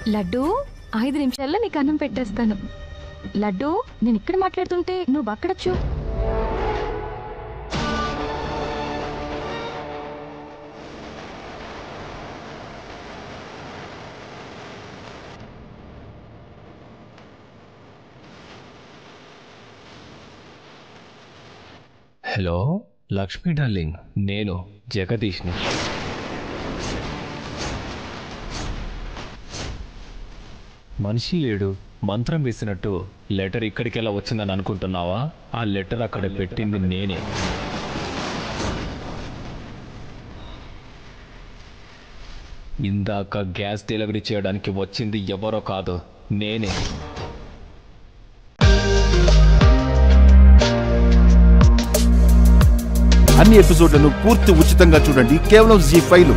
లడ్డు 5 నిమిషాల్లో నీకు అన్నం పెట్టేస్తాను. లడ్డు నేను ఇక్కడ మాట్లాడుతుంటే నువ్వు అక్కడొచ్చు. హలో లక్ష్మీ డార్లింగ్, నేను జగదీష్ని. మనిషి లేడు, మంత్రం వేసినట్టు లెటర్ ఇక్కడికి ఎలా వచ్చిందని అనుకుంటున్నావా? ఆ లెటర్ అక్కడ పెట్టింది నేనే. ఇందాక గ్యాస్ డెలివరీ చేయడానికి వచ్చింది ఎవరో కాదు, నేనే. అన్ని ఎపిసోడ్లను పూర్తి ఉచితంగా చూడండి కేవలం ZEE5లో.